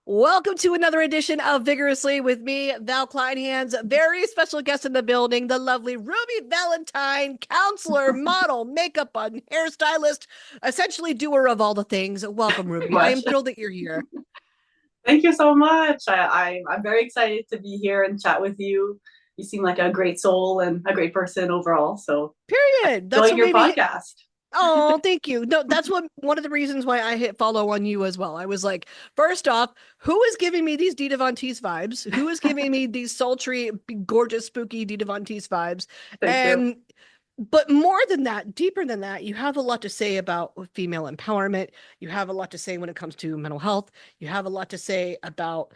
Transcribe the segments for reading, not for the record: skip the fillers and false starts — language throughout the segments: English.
Welcome to another edition of Vigorously with me, Val Kleinhands. Very special guest in the building, the lovely Ruby Valentine, counselor, model, makeup and hairstylist, essentially doer of all the things. Welcome, Pretty Ruby. I much. am thrilled that you're here. Thank you so much. I'm very excited to be here and chat with you. You seem like a great soul and a great person overall. So Period. That's enjoying what your made me. podcast. Oh, thank you. No, that's what one of the reasons why I hit follow on you as well. I was like, first off, who is giving me these Dita Von Teese vibes? Who is giving me these sultry, gorgeous, spooky Dita Von Teese vibes? Thank you. And but more than that, deeper than that, you have a lot to say about female empowerment. You have a lot to say when it comes to mental health. You have a lot to say about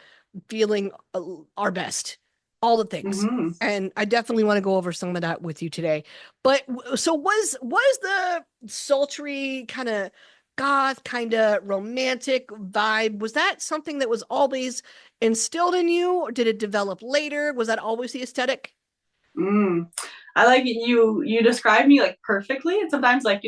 feeling our best, all the things. Hmm. And I definitely want to go over some of that with you today. But so was the sultry kind of goth, kind of romantic vibe, was that something that was always instilled in you, or did it develop later? Was that always the aesthetic? Mm. I like you describe me like perfectly. And sometimes I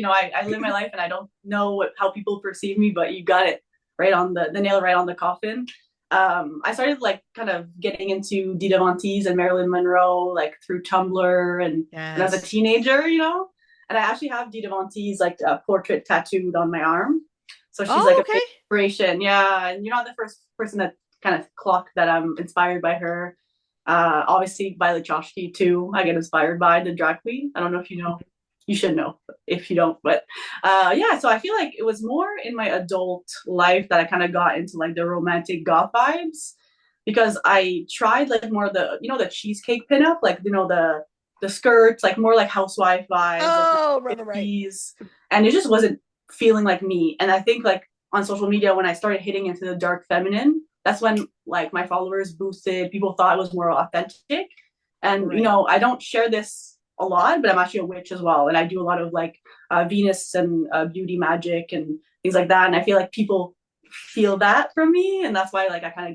live my life and I don't know how people perceive me, but you got it right on the nail right on the coffin. I started like kind of getting into Dita Von Teese and Marilyn Monroe like through Tumblr and when I was a Yes. teenager. And I actually have Dita Von Teese like a portrait tattooed on my arm. So she's like Oh, a okay. big inspiration. Yeah. And you're not the first person that kind of clocked that I'm inspired by her. Obviously Violet Chachki too. I get inspired by the drag queen. I don't know if you know. You should know if you don't. But yeah, so I feel like it was more in my adult life that I kind of got into like the romantic goth vibes because I tried like more of the the cheesecake pinup, like the skirts, like more like housewife vibes, like Oh, right, right, right. 50s, and it just wasn't feeling like me. And I think like on social media when I started hitting into the dark feminine, that's when like my followers boosted. People thought it was more authentic, and Right. I don't share this a lot, but I'm actually a witch as well, and I do a lot of like Venus and beauty magic and things like that. And I feel like people feel that from me, and that's why like I kind of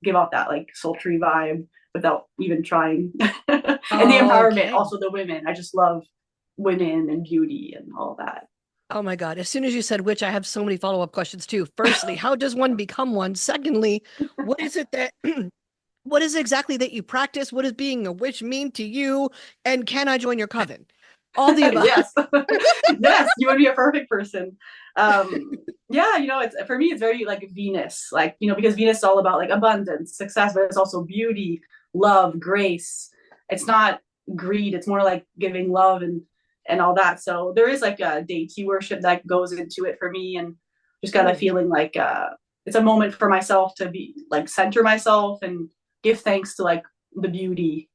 give off that like sultry vibe without even trying. And the empowerment, Okay. also the women. I just love women and beauty and all that. Oh my God. As soon as you said which, I have so many follow-up questions too. Firstly, how does one become one? Secondly, what is it that what is it exactly that you practice? What does being a witch mean to you? And can I join your coven? All the above. Yes. Yes, you would be a perfect person. Yeah, it's for me it's very like Venus, like, because Venus is all about like abundance, success, but it's also beauty, love, grace. It's not greed, it's more like giving love and all that. So there is like a deity worship that goes into it for me, and just got a Mm. feeling like it's a moment for myself to be like center myself and give thanks to like the beauty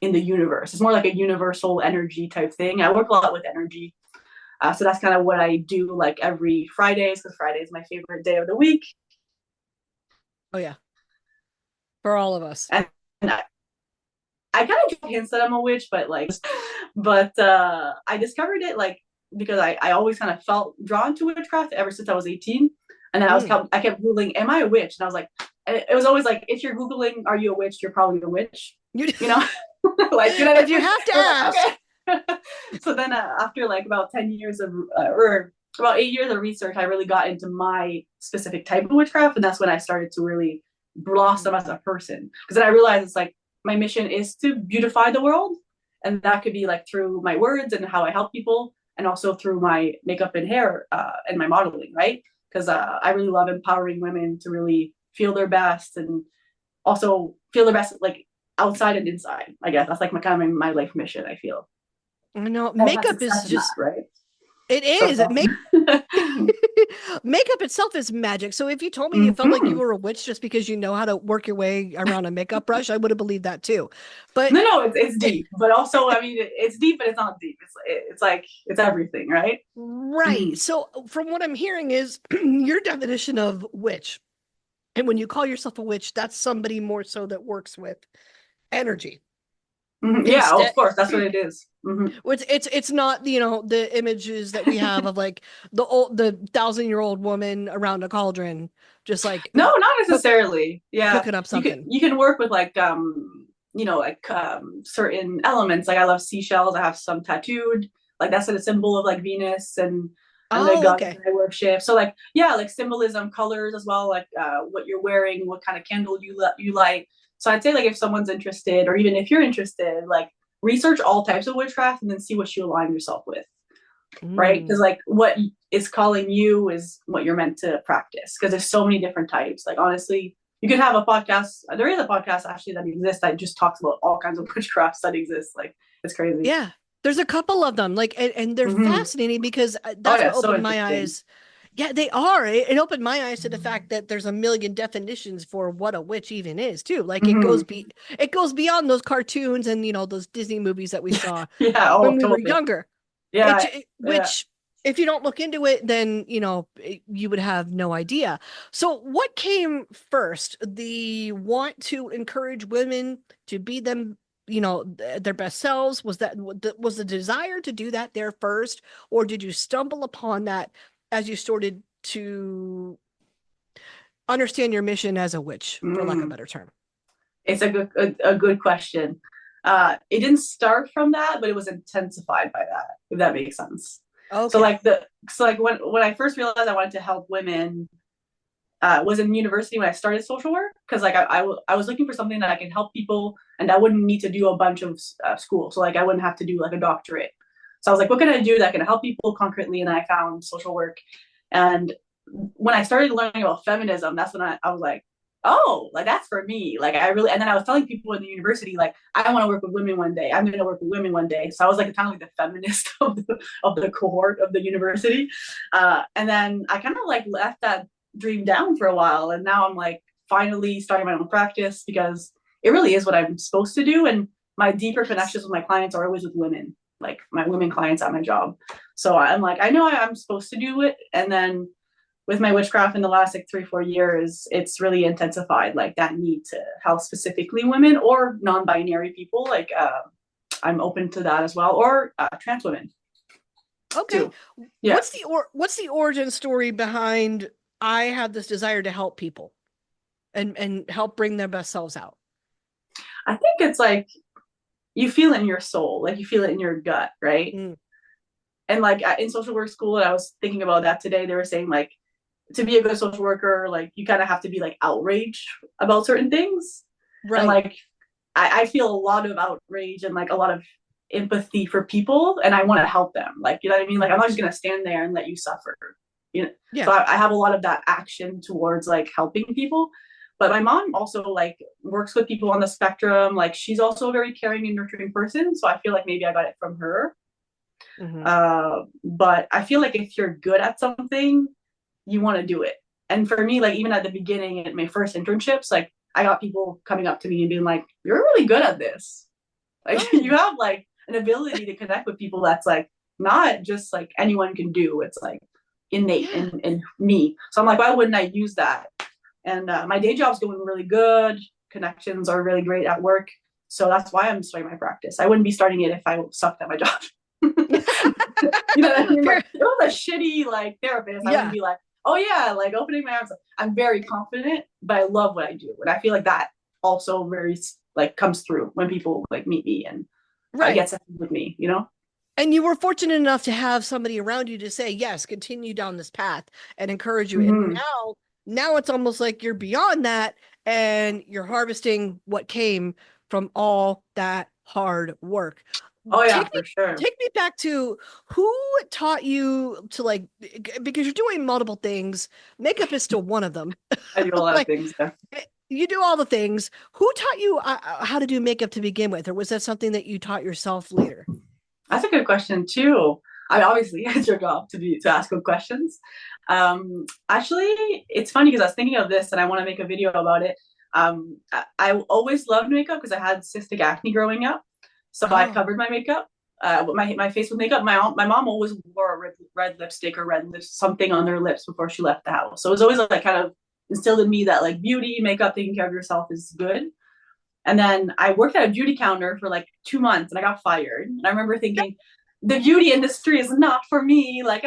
in the universe. It's more like a universal energy type thing. I work a lot with energy. So that's kind of what I do like every Fridays, because Friday is my favorite day of the week. Oh yeah, for all of us. And I kind of get hints that I'm a witch, but I discovered it like because I always kind of felt drawn to witchcraft ever since I was 18. And then Mm. I kept Googling, am I a witch? And I was like, it was always like, if you're Googling, are you a witch? You're probably a witch, You, you know? Like, if you have to I was like, ask. okay. So then after like about 10 years of, or about 8 years of research, I really got into my specific type of witchcraft. And that's when I started to really blossom as a person. Because then I realized it's like, my mission is to beautify the world. And that could be like through my words and how I help people, and also through my makeup and hair and my modeling, right? Because I really love empowering women to really feel their best and also feel their best like outside and inside. I guess that's like my kind of my life mission, I feel. I know I've had makeup is success in that, just right? it So is. it's It awesome. makes makeup itself is magic. So if you told me you felt like you Mm-hmm. were a witch just because you know how to work your way around a makeup brush, I would have believed that too. But No, it's deep, but also I mean it's deep, but it's not deep. It's like it's everything, right? Mm-hmm. right. So from what I'm hearing is your definition of witch. And when you call yourself a witch, that's somebody more so that works with energy. Mm-hmm. Yeah, Instead, of course, that's what it is. Mm-hmm. it's not the images that we have of like the 1,000-year-old woman around a cauldron, just like No, not cook, necessarily. Yeah, cooking up you can something. you can work with like like certain elements. Like I love seashells. I have some tattooed. Like that's a symbol of like Venus, and and the Oh, goddess okay. that I worship. So like, yeah, like symbolism, colors as well, like what you're wearing, what kind of candle you light. So I'd say like if someone's interested, or even if you're interested, like research all types of witchcraft and then see what you align yourself with, right? Mm. Because like what is calling you is what you're meant to practice. Because there's so many different types. Like honestly, you could have a podcast. There is a podcast actually that exists that just talks about all kinds of witchcrafts that exist. Like it's crazy. Yeah. There's a couple of them, like, and they're Mm-hmm. fascinating because Oh that's yeah, what so opened my interesting. eyes. Yeah, they are. It opened my eyes to the fact that there's a million definitions for what a witch even is, too. Like Mm-hmm. it goes beyond those cartoons and those Disney movies that we saw Yeah. Oh, when we were totally. younger. Yeah. Yeah. Which if you don't look into it, then you would have no idea. So what came first? The want to encourage women to be them, their best selves? Was the desire to do that there first, or did you stumble upon that as you started to understand your mission as a witch, for lack of a Mm. better term? It's a good question. It didn't start from that, but it was intensified by that, if that makes sense. So Okay. like when I first realized I wanted to help women, was in university when I started social work, because like I was looking for something that I can help people and I wouldn't need to do a bunch of school. So like I wouldn't have to do like a doctorate. So I was like, what can I do that can help people concretely? And I found social work. And when I started learning about feminism, that's when I was like, oh, like that's for me. Like I really, and then I was telling people in the university, like, I want to work with women one day. I'm going to work with women one day. So I was like kind of like the feminist of the cohort of the university. And then I kind of like left that dream down for a while. And now I'm like finally starting my own practice because it really is what I'm supposed to do. And my deeper Yes. connections with my clients are always with women, like my women clients at my job. So I'm like, I know I'm supposed to do it. And then with my witchcraft in the last like 3 4 years, it's really intensified like that need to help specifically women or non-binary people. Like I'm open to that as well, or trans women Okay. too. Yeah, What's the origin story behind I have this desire to help people and help bring their best selves out? I think it's like you feel it in your soul, like you feel it in your gut, right? Mm, And like in social work school, and I was thinking about that today, they were saying like to be a good social worker, like you kind of have to be like outraged about certain things. And right. like I feel a lot of outrage and like a lot of empathy for people, and I want to help them. Like, you know what I mean? Like, I'm Mhm. not just gonna stand there and let you suffer. You know, so Yeah. I have a lot of that action towards like helping people. But my mom also like works with people on the spectrum. Like, she's also a very caring and nurturing person. So I feel like maybe I got it from her. Hmm. But I feel like if you're good at something, you want to do it. And for me, like even at the beginning at my first internships, like I got people coming up to me and being like, "You're really good at this. Like you Oh, have like an ability to connect with people that's like not just like anyone can do. It's like innate yeah. in me." So I'm like, why wouldn't I use that? And my day job's going really good. Connections are really great at work. So that's why I'm starting my practice. I wouldn't be starting it if I sucked at my job. You know what I mean? Like Fair. if it was a shitty like therapist, I wouldn't Yeah. be like, oh yeah, like opening my arms. I'm very confident, but I love what I do, and I feel like that also very like comes through when people like meet me and Right. get something with me. You know? And you were fortunate enough to have somebody around you to say, yes, continue down this path and encourage you. And Mm-hmm. now it's almost like you're beyond that and you're harvesting what came from all that hard work. Oh yeah, Take me for sure. take me back to who taught you to like because you're doing multiple things. Makeup is still one of them. I do a lot of Like things there. you do all the things. Who taught you how to do makeup to begin with, or was that something that you taught yourself later? That's a good question too. I obviously it's your job to ask good questions. Actually, it's funny because I was thinking of this and I want to make a video about it. I always loved makeup because I had cystic acne growing up, so I Oh, covered my makeup, my face with makeup. My mom always wore a red lipstick or red lips something on their lips before she left the house. So it was always like kind of instilled in me that like beauty, makeup, taking care of yourself is good. And then I worked at a beauty counter for like 2 months and I got fired. And I remember thinking, the beauty industry is not for me. Like,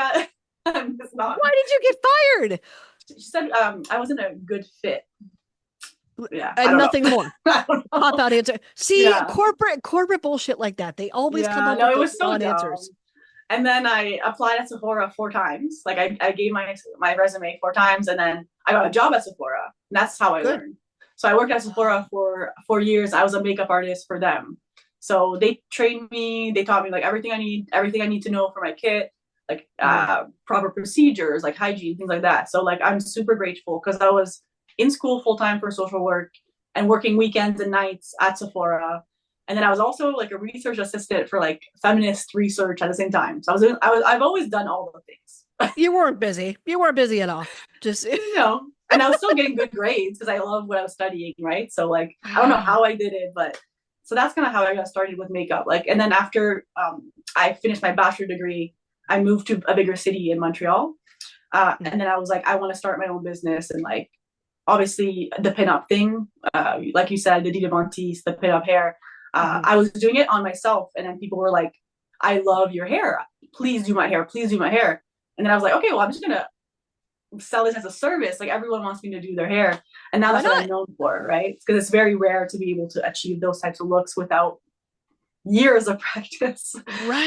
I'm just not. why did you get fired? She said I wasn't a good fit. Yeah, I And don't know. nothing more. I don't Pop know. out answer. See, Yeah. corporate bullshit like that. They always come Yeah. up No, with it those was so non answers. dumb. And then I applied at Sephora 4 times. Like I gave my resume 4 times, and then I got a job at Sephora. And that's how I Good. learned. So I worked at Sephora for 4 years. I was a makeup artist for them. So they trained me. They taught me like everything I need to know for my kit, like Mhm. proper procedures, like hygiene, things like that. So like I'm super grateful because I was in school full time for social work and working weekends and nights at Sephora. And then I was also like a research assistant for like feminist research at the same time. So I've always done all the things. You weren't busy. You weren't busy at all. Just And I was still getting good grades because I love what I was studying, right? So like I don't know how I did it, but so that's kind of how I got started with makeup. Like, and then after I finished my bachelor degree, I moved to a bigger city in Montreal. And then I was like, I want to start my own business, and like obviously the pinup thing, like you said, the Dita Montis, the pinup hair. Mhm. I was doing it on myself, and then people were like, "I love your hair. Please do my hair. Please do my hair." And then I was like, "Okay, well, I'm just gonna sell this as a service. Like everyone wants me to do their hair, and now Why that's what I'm not? known for, right? Because it's very rare to be able to achieve those types of looks without years of practice.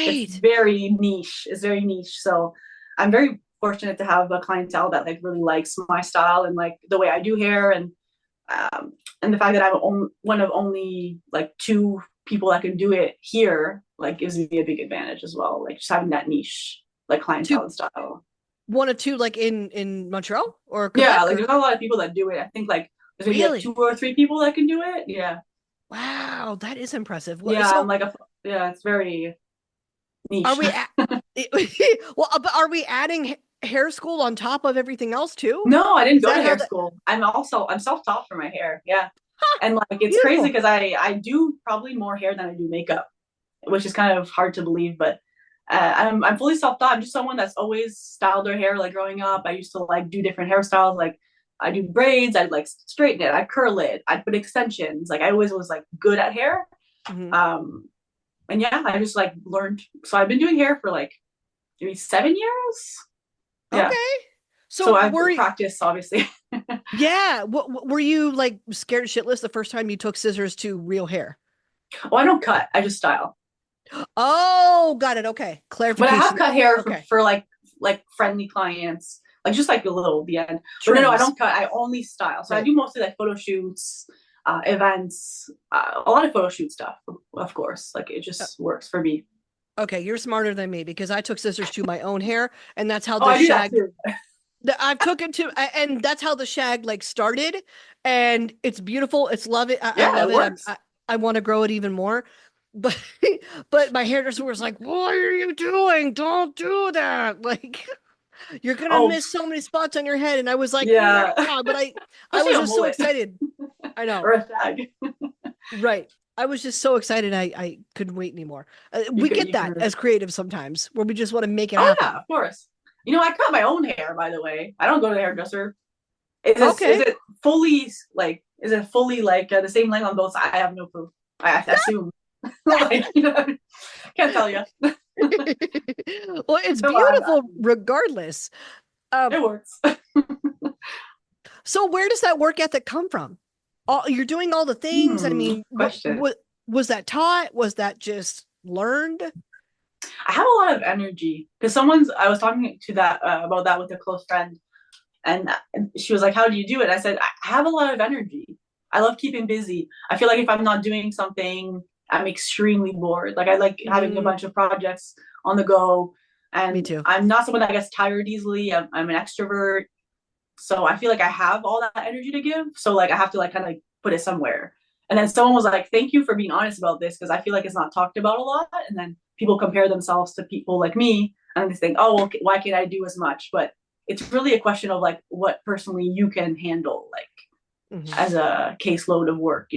It's Right. very niche. It's very niche. So I'm very fortunate to have a clientele that like really likes my style and like the way I do hair, um, and the fact that one of only like 2 people that can do it here like gives me a big advantage as well. Like just having that niche like clientele Two, and style. one or two, like in Montreal or Yeah, Quebec like or there's not a lot of people that do it. I think like there's maybe like really? 2 or 3 people that can do it. Yeah. Wow, that is impressive. Yeah, I'm So like a yeah, it's very are niche. we at, well, but are we adding hair school on top of everything else too? No, I didn't Is go to that how hair the school. I'm self-taught for my hair. Yeah. And like it's crazy beautiful? because I do probably more hair than I do makeup, which is kind of hard to believe, but I'm fully self-taught. I'm just someone that's always styled their hair like growing up. I used to like do different hairstyles. Like I do braids, I'd like straighten it, I'd curl it, I'd put extensions. Like I always was like good at hair. Mhm. Um and yeah, I just like learned. So I've been doing hair for like maybe 7 years. Yeah. Okay. So So I've were practiced obviously. yeah, were you like scared shitless the first time you took scissors to real hair? Oh, I don't cut. I just style. Oh, got it. Okay. But I have Clarification. cut hair Okay. for like friendly clients, like just like a little the end. But no, I Trims. don't cut. I only style. So I Right. do mostly like photo shoots, events, a lot of photo shoot stuff. Of course, like it Uh, just works for me. Okay, you're smarter than me because I took scissors to my own hair, and that's how Oh, the I do that shag. too. I've took it to, and that's how the shag like started, and it's beautiful. It's love it. I Yeah, love it it. works. I want to grow it even more, but but my hairdresser was like, "What are you doing? Don't do that! Like you're gonna Oh, miss so many spots on your head." And I was like, yeah, "Nah," but I especially was a just so mullet excited. I know. or a shag. Right. I was just so excited. I couldn't wait anymore. You We could get you that can. as creatives sometimes where we just want to make it Oh yeah, happen. of course. I cut my own hair. By the way, I don't go to the hairdresser. Is Okay. it fully like the same length on both sides? I have no clue. I assume like can't tell you. Well, it's No, beautiful regardless. it Um, works. so where does that work ethic come from? You're doing all the things. I mean, Question. what was that taught? Was that just learned? I have a lot of energy because I was talking to that about that with a close friend, and she was like, "How do you do it?" I said, "I have a lot of energy. I love keeping busy. I feel like if I'm not doing something, I'm extremely bored. Like I like having a Mm, bunch of projects on the go, me and too. I'm not someone that gets tired easily. I'm an extrovert, so I feel like I have all that energy to give. So like I have to like kind of like put it somewhere. And then someone was like, "Thank you for being honest about this because I feel like it's not talked about a lot." And then people compare themselves to people like me, and they think, "Oh, well, why can't I do as much?" But it's really a question of like what personally you can handle, like Mhm. as a caseload of work.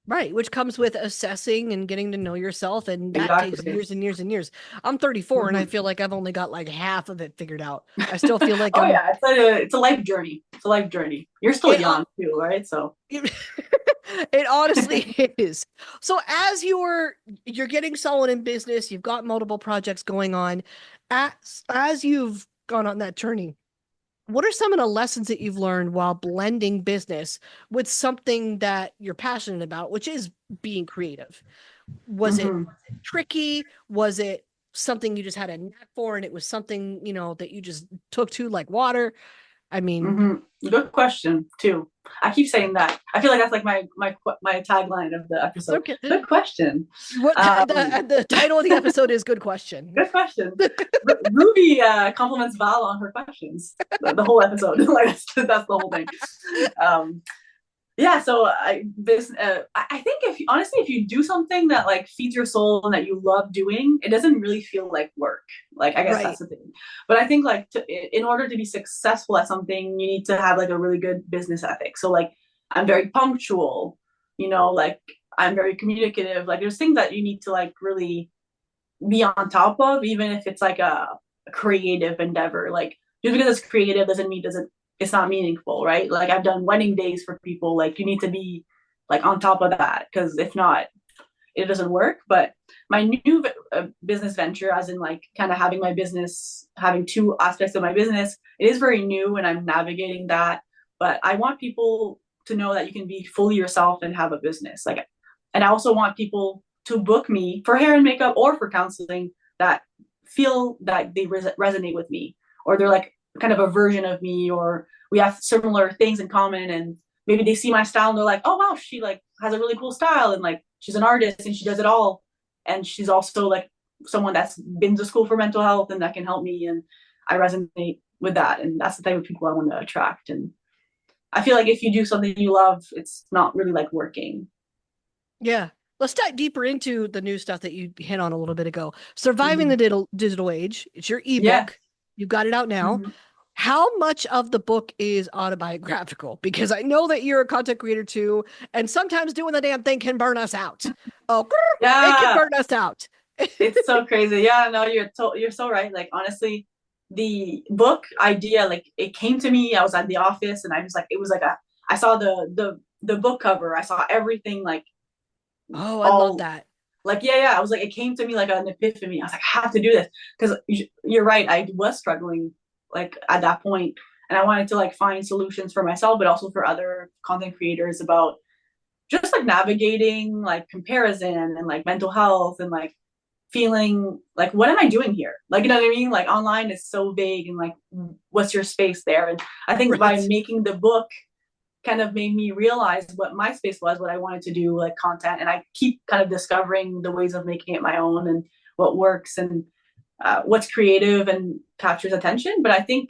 Right, which comes with assessing and getting to know yourself, and that takes Exactly. years and years and years. I'm 34 and I Mm-hmm. feel like I've only got like half of it figured out. I still feel like Oh I'm yeah, it's a life journey. It's a life journey. You're still it, young too, right? So it, it honestly is. So as you're getting solid in business, you've got multiple projects going on. As you've gone on that journey, what are some of the lessons that you've learned while blending business with something that you're passionate about, which is being creative? Was it mm-hmm. tricky? Was it something you just had a knack for and it was something, that you just took to like water? I mean, Good question too. I keep saying that. I feel like that's like my tagline of the episode. okay. Good question. What the title of the episode is Good Question. Good question. Ruby compliments Val on her questions. The whole episode, like that's the whole thing. Um, yeah, so I think if honestly if you do something that like feeds your soul and that you love doing, it doesn't really feel like work. Like I guess Right. that's the thing. But I think like in order to be successful at something, you need to have like a really good business ethic. So like I'm very punctual, like I'm very communicative. Like there's things that you need to like really be on top of, even if it's like a creative endeavor. Like just because it's creative doesn't mean doesn't it's not meaningful, right? Like I've done wedding days for people. Like you need to be like on top of that because if not, it doesn't work. But my new business venture, as in like kind of having my business, having two aspects of my business, it is very new and I'm navigating that. But I want people to know that you can be fully yourself and have a business. Like, and I also want people to book me for hair and makeup or for counseling that feel that they resonate with me or they're like kind of a version of me or we have similar things in common and maybe they see my style and they're like, oh wow, she like has a really cool style and like she's an artist and she does it all and she's also like someone that's been to school for mental health and that can help me and I resonate with that and that's the type of people I want to attract. And I feel like if you do something you love, it's not really like working. Yeah. Let's dive deeper into the new stuff that you hit on a little bit ago. Surviving Mm-hmm. the digital age. It's your Yeah. ebook. You've got it out now. Mm-hmm. How much of the book is autobiographical? Because I know that you're a content creator too, and sometimes doing the damn thing can burn us out. Oh, it can Yeah, burn us out. it's so crazy. Yeah, no, you're so right. Like honestly, the book idea, like it came to me. I was at the office, and I was like, it was like a. I saw the book cover. I saw everything like Oh, I love all that. like yeah. I was like, it came to me like an epiphany. I was like, I have to do this because you're right. I was struggling like at that point, and I wanted to like find solutions for myself, but also for other content creators about just like navigating like comparison and like mental health and like feeling like what am I doing here, like you know what I mean, like online is so vague and like what's your space there. And I think by Right. making the book kind of made me realize what my space was, what I wanted to do, like content, and I keep kind of discovering the ways of making it my own and what works and what's creative and captures attention. But I think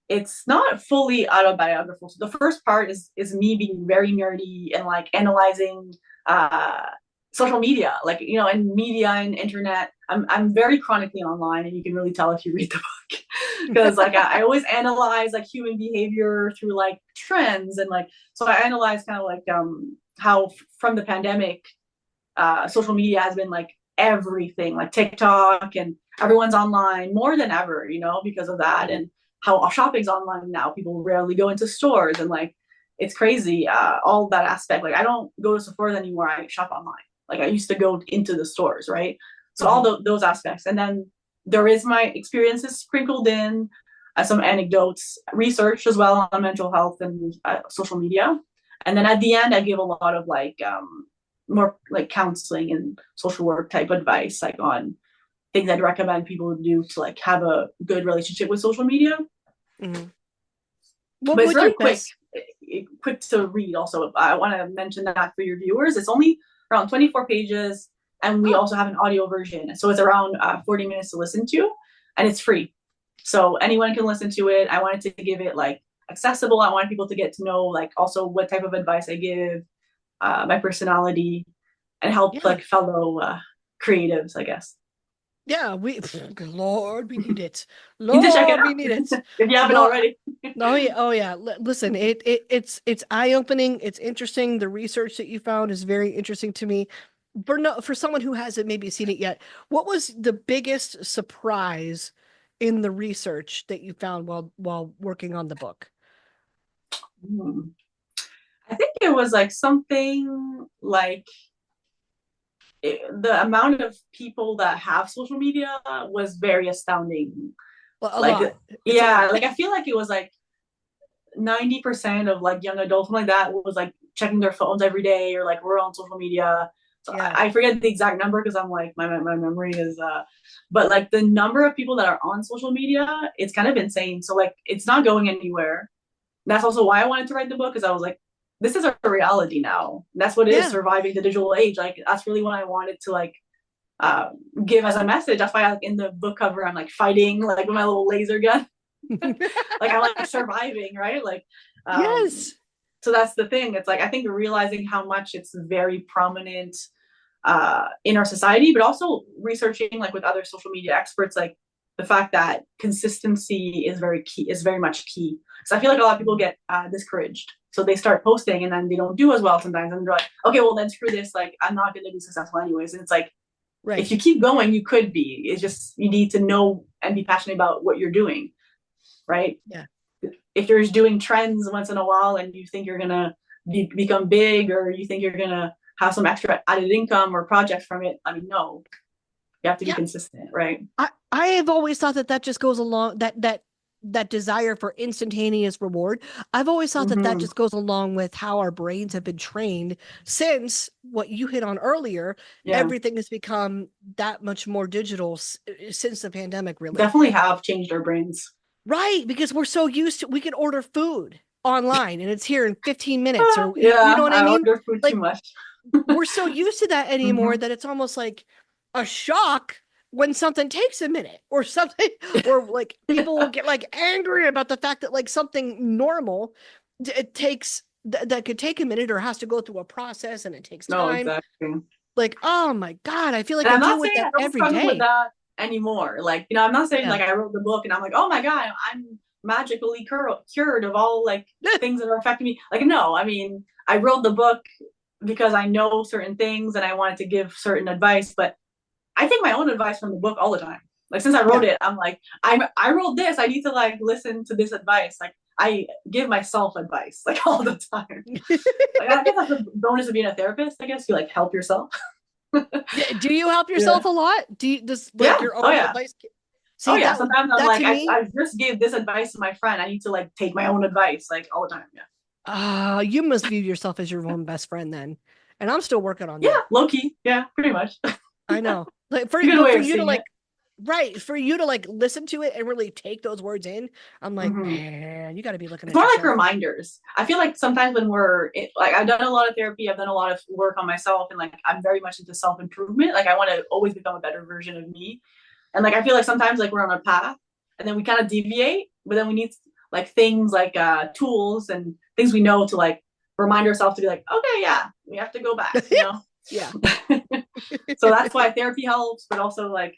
it's not fully autobiographical. So the first part is me being very nerdy and like analyzing uh, social media, like you know, and media and internet. I'm very chronically online, and you can really tell if you read the book because like I always analyze like human behavior through like trends and like so I analyze kind of like how from the pandemic social media has been like everything, like TikTok, and everyone's online more than ever, you know, because of that. And how shopping's online now. People rarely go into stores, and like it's crazy. All that aspect. Like I don't go to Sephora anymore. I shop online. Like I used to go into the stores, right? So all Mhm. those aspects, and then there is my experiences sprinkled in, some anecdotes, research as well on mental health and social media, and then at the end, I give a lot of like more like counseling and social work type advice, like on things I'd recommend people do to like have a good relationship with social media. Mhm. But it's With your really quick, best, quick to read. Also, I want to mention that for your viewers, it's only around 24 pages, and we oh, also have an audio version, so it's around 40 minutes to listen to, and it's free, so anyone can listen to it. I wanted to give it like accessible. I wanted people to get to know like also what type of advice I give, my personality, and help yeah. like fellow creatives, I guess. Yeah, Lord, we need it. You need to check it Lord, we out need it. if you haven't No, already. oh yeah, oh yeah. Listen, it's eye-opening. It's interesting. The research that you found is very interesting to me. For no, for someone who hasn't maybe seen it yet, what was the biggest surprise in the research that you found while working on the book? Hmm. I think it was like something like the amount of people that have social media was very astounding. Well, a Like, lot. It's a yeah, lot. like I feel like it was like 90% of like young adults, something like that, was like checking their phones every day or like we're on social media. So Yeah. I forget the exact number because I'm like my memory is but like the number of people that are on social media, it's kind of insane. So like it's not going anywhere. That's also why I wanted to write the book, because I was like, this is a reality now. That's what it is, Yeah. surviving the digital age. Like that's really what I wanted to like uh, give as a message. That's why like in the book cover I'm like fighting like with my little laser gun. Like I'm like surviving, right? Like Yes. so that's the thing. It's like I think realizing how much it's very prominent in our society, but also researching like with other social media experts, like the fact that consistency is very key, is very much key. So I feel like a lot of people get discouraged. So they start posting and then they don't do as well sometimes. And they're like, okay, well then screw this. Like I'm not going to be successful anyways. And it's like, if Right. you keep going, you could be. It's just, you need to know and be passionate about what you're doing, right? Yeah. If you're just doing trends once in a while and you think you're gonna become big, or you think you're gonna have some extra added income or projects from it, I mean, no, you have to be Yeah. consistent, right? I have always thought that that just goes along that desire for instantaneous reward. I've always thought that that Mm-hmm. just goes along with how our brains have been trained since what you hit on earlier. Yeah, Everything has become that much more digital since the pandemic, really. definitely have changed our brains. Right, because we're so used to we can order food online and it's here in 15 minutes or you know Yeah, what I I mean? order food too Like much. we're so used to that anymore Mm-hmm. that it's almost like a shock when something takes a minute or something or like people will get like angry about the fact that like something normal it takes that could take a minute or has to go through a process and it takes No, time. exactly. Like, oh my God, I feel like And I I'm deal not with saying that I don't every struggle with day. that anymore. Like, you know, I'm not saying Yeah. like I wrote the book and I'm like, oh my God, I'm magically cured of all like things that are affecting me. Like, no, I mean, I wrote the book because I know certain things and I wanted to give certain advice, but I take my own advice from the book all the time. Like since I wrote Yeah. it, I'm like, I wrote this. I need to like listen to this advice. Like I give myself advice like all the time. Like I guess that's the bonus of being a therapist. I guess you like help yourself. Do you help Yeah. yourself a lot? Do you does like Yeah. your Oh own yeah. advice? Oh See yeah. that Sometimes I'm that like, to me, I just gave this advice to my friend. I need to like take my own advice like all the time. Yeah. you must view yourself as your own best friend then. And I'm still working on Yeah. that. Low key. Yeah. Pretty much. A I know. Like good but way for of you to seeing like it. right, for you to like listen to it and really take those words in, I'm like, Mm-hmm. man, you got to be looking It's at more like yourself. reminders. I feel like sometimes when like I've done a lot of therapy, I've done a lot of work on myself, and like I'm very much into self improvement. Like I want to always become a better version of me, and like I feel like sometimes like we're on a path, and then we kind of deviate, but then we need like things like tools and things we know to like remind ourselves to be like, okay, yeah, we have to go back, you know. Yeah. So that's why therapy helps, but also like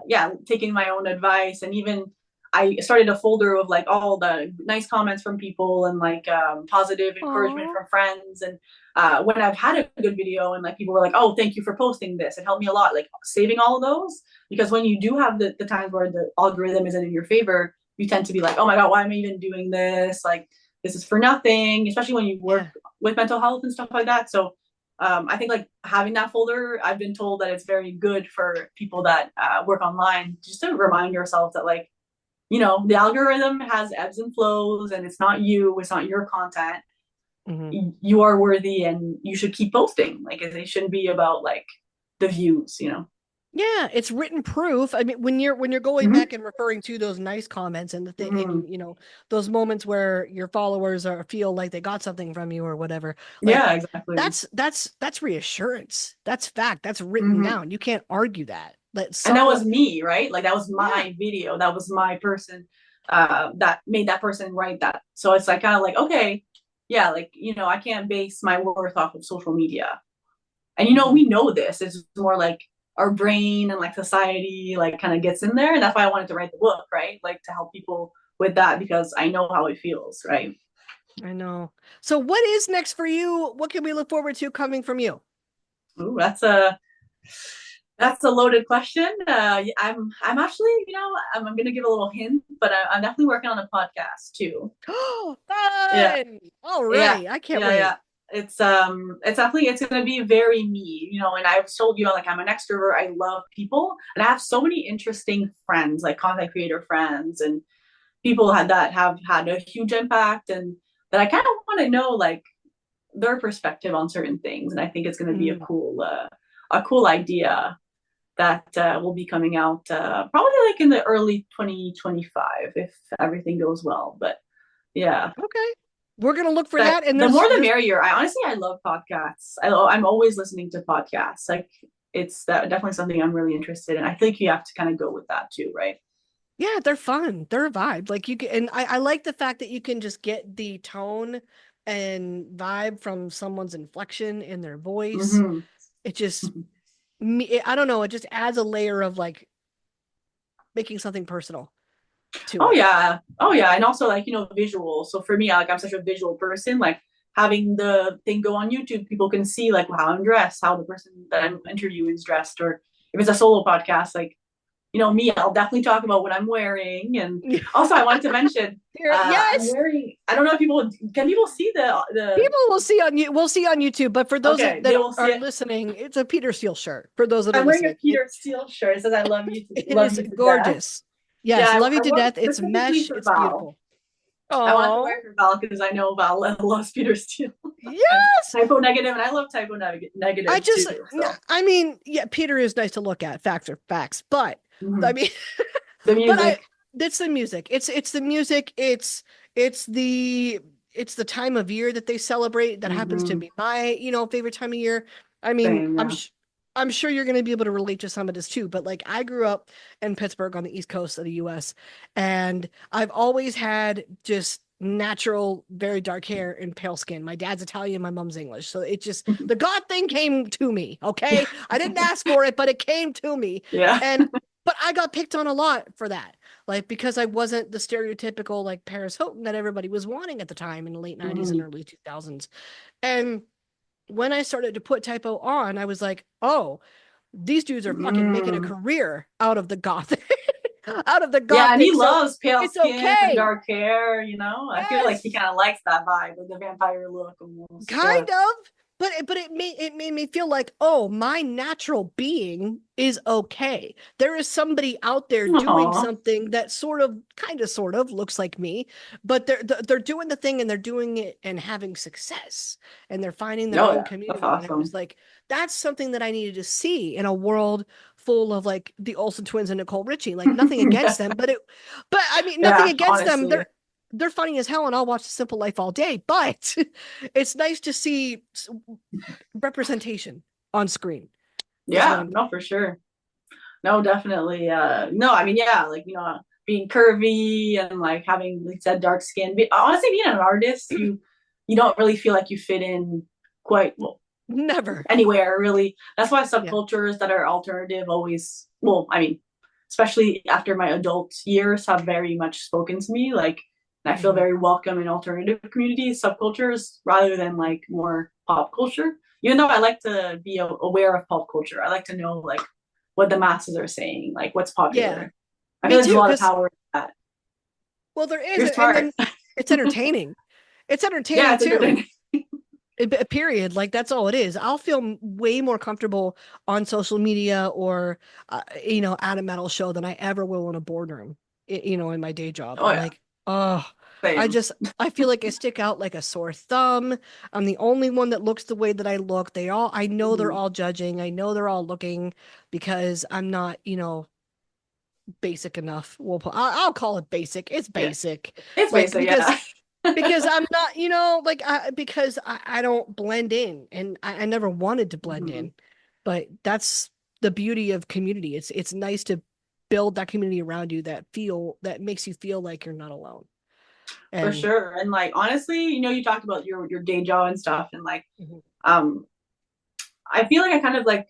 yeah, taking my own advice. And even I started a folder of like all the nice comments from people and like positive encouragement Oh, from friends. And when I've had a good video and like people were like, oh, thank you for posting this, it helped me a lot, like saving all of those. Because when you do have the times where the algorithm isn't in your favor, you tend to be like, oh my God, why am I even doing this? Like this is for nothing, especially when you work yeah. with mental health and stuff like that. So I think like having that folder, I've been told that it's very good for people that work online, just to remind yourself that like, you know, the algorithm has ebbs and flows, and it's not you, it's not your content. Hmm. You are worthy, and you should keep posting. Like it shouldn't be about like the views, you know. Yeah, it's written proof. I mean, when you're going Mm-hmm. back and referring to those nice comments and the thing Mm-hmm. and those moments where your followers are feel like they got something from you or whatever, like Yeah, exactly. that's reassurance. That's fact. That's written Mm-hmm. down. You can't argue that. That And that someone, was me, right? Like that was yeah, my video, that was my person that made that person write that. So it's like kind of like, okay, yeah, like, you know, I can't base my worth off of social media. And you know, mhm. we know this. It's more like our brain and like society like kind of gets in there. And that's why I wanted to write the book, right? Like to help people with that, because I know how it feels, right? I know. So what is next for you? What can we look forward to coming from you? Ooh, that's a loaded question. I'm actually, you know, I'm gonna give a little hint, but I'm definitely working on a podcast too. Oh, Yeah, fun! All yeah, right, I can't yeah, yeah. wait. It's definitely, it's gonna be very me, you know. And I've told you like I'm an extrovert. I love people, and I have so many interesting friends, like content creator friends, and people that have had a huge impact, and that I kind of want to know like their perspective on certain things, and I think it's going to be Mm. a cool idea that will be coming out probably like in the early 2025 if everything goes well. But yeah, Okay. We're gonna look for but that. And the more the there's merrier. I honestly, I love podcasts. I'm always listening to podcasts. Like it's definitely something I'm really interested in. I think you have to kind of go with that too, right? yeah, they're fun. They're a vibe. Like you can, and I like the fact that you can just get the tone and vibe from someone's inflection in their voice. Mm-hmm. It just me, I don't know, it just adds a layer of like making something personal to Oh it. yeah. Oh yeah. And also like, visual. So for me, like I'm such a visual person, like having the thing go on YouTube, people can see like how I'm dressed, how the person that I'm interviewing is dressed, or if it's a solo podcast, like, me, I'll definitely talk about what I'm wearing. And also I wanted to mention, I'm Yes, wearing, I don't know if can people see the, people will see on you. We'll see on YouTube, but for those okay, that they will see are it. listening, it's a Peter Steele shirt. For those that are I'm wearing a listening, Peter Steele shirt. It says, I it love is you to death. gorgeous. Yeah, Yes, love you I to wore it death. It's specifically mesh. for It's Val. beautiful. I wanted to wear Oh, it for Val because I know Val loves Peter Steele. And yes. typo negative, and I love typo I negative just, too. So I mean, yeah, Peter is nice to look at. Facts are facts, but I mm-hmm. mean, The but I, music. it's the music. It's the music. It's the it's the time of year that they celebrate. That happens to Mm-hmm. be my favorite time of year. I mean, Same, yeah. I'm sure you're going to be able to relate to some of this too. But like, I grew up in Pittsburgh on the East Coast of the U.S., and I've always had just natural, very dark hair and pale skin. My dad's Italian, my mom's English, so it just the God thing came to me. Okay, I didn't ask for it, but it came to me, Yeah. and but I got picked on a lot for that. Like because I wasn't the stereotypical like Paris Hilton that everybody was wanting at the time in the late 90s and Mm-hmm. early 2000s. And when I started to put typo on, I was like, "Oh, these dudes are fucking making a Mm. career out of the gothic out of the Yeah, and he gothic. So loves pale it's skin and okay." dark hair, I feel like he Yes. kind of likes that vibe, like the vampire look almost. Yeah. Kind of, but it made me feel like, oh, my natural being is okay. There is somebody out there doing Aw. something that sort of looks like me, but they're doing the thing and they're doing it and having success and they're finding their Oh own yeah, that's community. And I was awesome. like, that's something that I needed to see in a world full of like the Olsen twins and Nicole Richie. Like nothing against them, but I mean nothing Yeah, against them. honestly. They're funny as hell and I'll watch The Simple Life all day, but it's nice to see representation on screen is what Yeah, I'm no, for sure. No, definitely. No, I mean, yeah, like, being curvy and like having, like you said, dark skin. Honestly, being an artist, you don't really feel like you fit in quite well never. anywhere, really. That's why Yeah. subcultures that are alternative always, well, I mean, especially after my adult years have very much spoken to me. Like, and I feel Mhm. very welcome in alternative communities, subcultures, rather than like more pop culture. Even though I like to be aware of pop culture, I like to know like what the masses are saying, like what's Yeah. popular. I feel Me like there's a too. lot of Because power in that. well, there is, You're and smart. then it's entertaining. It's Yeah, entertaining it's too. entertaining. Period. Like that's all it is. I'll feel way more comfortable on social media or, at a metal show than I ever will in a boardroom. In my day job. Oh I'm yeah, like, oh, I same. just I feel like I stick out like a sore thumb. I'm the only one that looks the way that I look. I know they're Mm-hmm. all judging. I know they're all looking because I'm not, basic enough. I'll call it basic. It's Yeah, basic. it's Like basic. because Yeah, because I'm not, like because I don't blend in and I never wanted to blend mm-hmm. in. But that's the beauty of community. It's nice to build that community around you that makes you feel like you're not alone. For And sure. And like honestly, you talked about your day job and stuff, and like mhm. um, I feel like I kind of like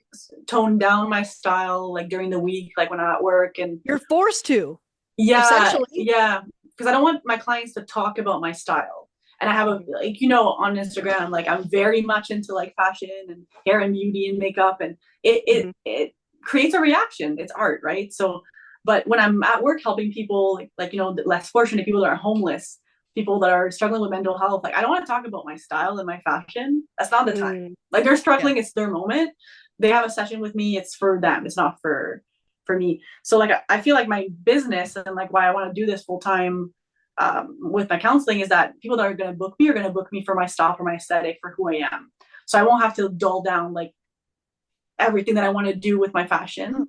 toned down my style like during the week, like when I'm at work, and You're forced to, yeah, essentially. yeah, because I don't want my clients to talk about my style. And I have a Mhm. like on Instagram, like I'm very much into like fashion and hair and beauty and makeup, and it it Mhm. it creates a reaction. It's art, right? So, but when I'm at work helping people, like the less fortunate people that are homeless, people that are struggling with mental health, like I don't want to talk about my style and my fashion. That's not the time. Mm, Like they're yeah. struggling, it's their moment. They have a session with me. It's for them. It's not for me. So like I feel like my business and like why I want to do this full time with my counseling is that people that are going to book me are going to book me for my style, for my aesthetic, for who I am. So I won't have to dull down like everything that I want to do with my fashion.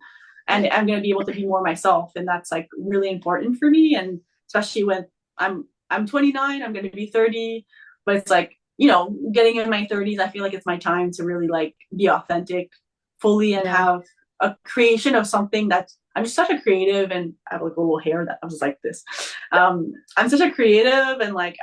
And I'm going to be able to be more myself. And that's like really important for me. And especially when I'm 29, I'm going to be 30, but it's like, you know, getting in my 30s, I feel like it's my time to really like be authentic fully and have a creation of something that's, I'm just such a creative, and I have like a little hair that I'm just like this. I'm such a creative, and like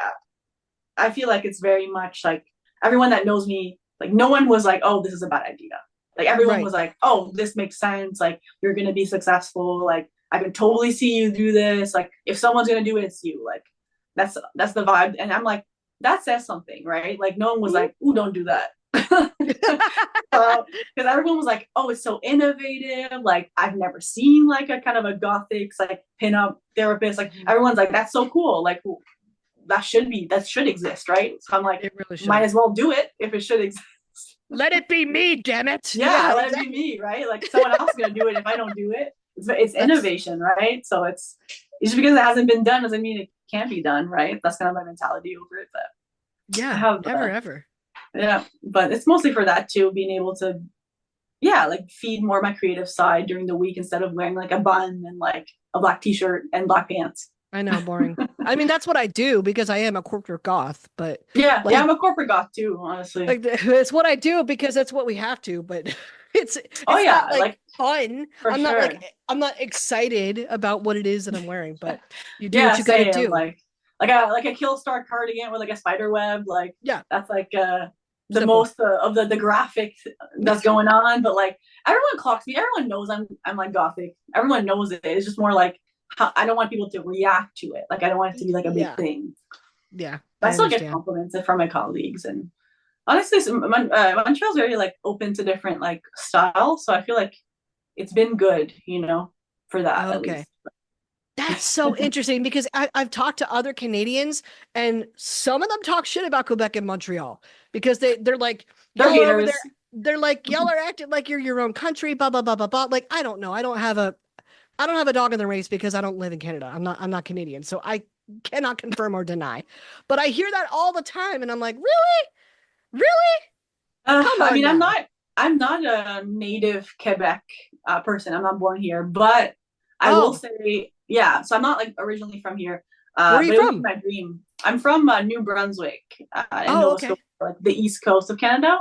I feel like it's very much like everyone that knows me, like no one was like, oh, this is a bad idea. Like everyone was like, oh, this makes sense. Like you're gonna be successful. Like I can totally see you do this. Like if someone's gonna do it, it's you. Like that's the vibe. And I'm like, that says something, right? Like no one was like, ooh, don't do that. Because everyone was like, oh, it's so innovative. Like I've never seen like a kind of a gothic like pinup therapist. Like everyone's like, that's so cool. Like that should exist, right? So I'm like, it really might as well do it if it should exist. Let it be me, damn it. Yeah, let it be me, right? Like someone else is gonna do it if I don't do it. It's innovation, right? So it's just because it hasn't been done doesn't mean it can't be done, right? That's kind of my mentality over it. But yeah, ever. Yeah, but it's mostly for that too, being able to, like feed more my creative side during the week instead of wearing like a bun and like a black t-shirt and black pants. I know, boring. I mean, that's what I do because I am a corporate goth, but I'm a corporate goth too, honestly. Like it's what I do because that's what we have to, but it's not like fun. I'm not excited about what it is that I'm wearing, but you do what you gotta do. Like a Killstar cardigan with like a spider web, like that's like the most of the graphic that's going on. But like everyone clocks me, everyone knows I'm like gothic. Everyone knows it. It's just more like I don't want people to react to it. Like I don't want it to be like a big thing. Yeah, I still get compliments from my colleagues, and honestly, Montreal's very like open to different like styles. So I feel like it's been good, you know, for that. At least. That's so interesting because I've talked to other Canadians, and some of them talk shit about Quebec and Montreal because they're like they're haters. They're like y'all are acting like you're your own country, blah blah blah blah blah. Like I don't know, I don't have a dog in the race because I don't live in Canada. I'm not Canadian, so I cannot confirm or deny. But I hear that all the time, and I'm like, really? Come on. I mean, now. I'm not a native Quebec person. I'm not born here, but I will say, so I'm not like originally from here. Where are you from? My dream. I'm from New Brunswick, in Nova Scotia, like the east coast of Canada.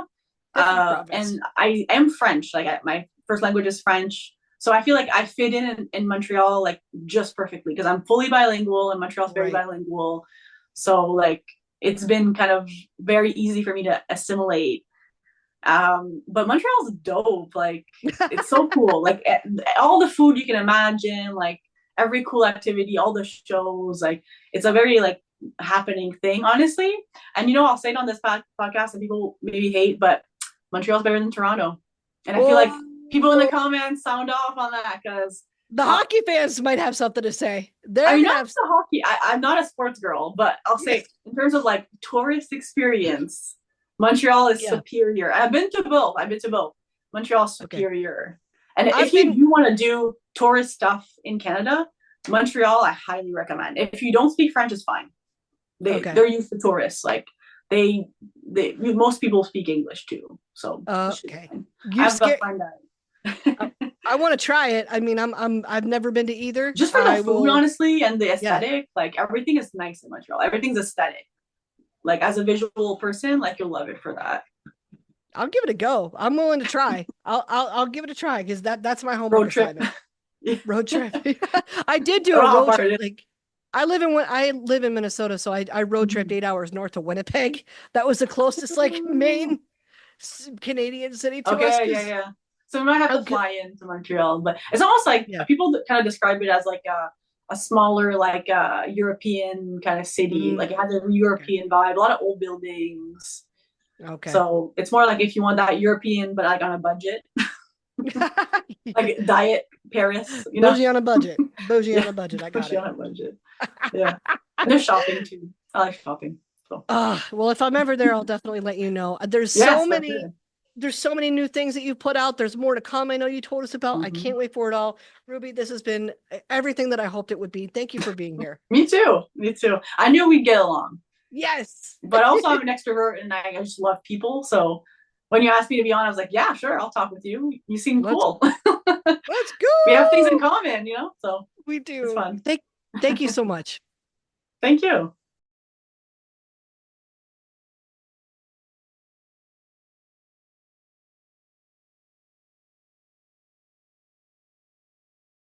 And I am French. Like my first language is French. So I feel like I fit in Montreal like just perfectly because I'm fully bilingual and Montreal's very bilingual. So like it's been kind of very easy for me to assimilate. But Montreal's dope. Like it's so cool. Like all the food you can imagine, like every cool activity, all the shows, like it's a very like happening thing, honestly. And you know, I'll say it on this podcast and people maybe hate, but Montreal's better than Toronto. And I feel like people in the comments sound off on that because the hockey fans might have something to say. I'm not the hockey. I'm not a sports girl, but I'll say in terms of like tourist experience, Montreal is superior. I've been to both. Montreal's superior. And if you do want to do tourist stuff in Canada, Montreal, I highly recommend. If you don't speak French, it's fine. They're used to tourists. Like most people speak English too. So okay. I want to try it. I mean, I've never been to either. Just for the food, honestly, and the aesthetic. Like everything is nice in Montreal. Everything's aesthetic. Like as a visual person, like you'll love it for that. I'll give it a go. I'm willing to try. I'll give it a try because that's my home road trip. Road trip. I did do a road trip. Like I live in Minnesota, so I road tripped 8 hours north to Winnipeg. That was the closest like main Canadian city to us. Yeah. So we might have to fly into Montreal, but it's almost like people kind of describe it as like a smaller, like European kind of city. Like it has a European vibe, a lot of old buildings. Okay. So it's more like if you want that European, but like on a budget. Like diet Paris, you know. Bougie on a budget. Bougie on a budget. I got Bougie on a budget. Yeah. And there's shopping too. I like shopping. So. Well, if I'm ever there, I'll definitely let you know. There's so many. there's so many new things that you've put out. There's more to come. I know you told us about. I Mm-hmm. can't wait for it all. Ruby, this has been everything that I hoped it would be. Thank you for being here. Me too. Me too. I knew we'd get along, Yes. but also I'm an extrovert and I just love people. So when you asked me to be on, I was like, yeah, sure, I'll talk with you. You seem let's cool. let's We have things in go. common, so We it's do. fun. Thank you so much. Thank you.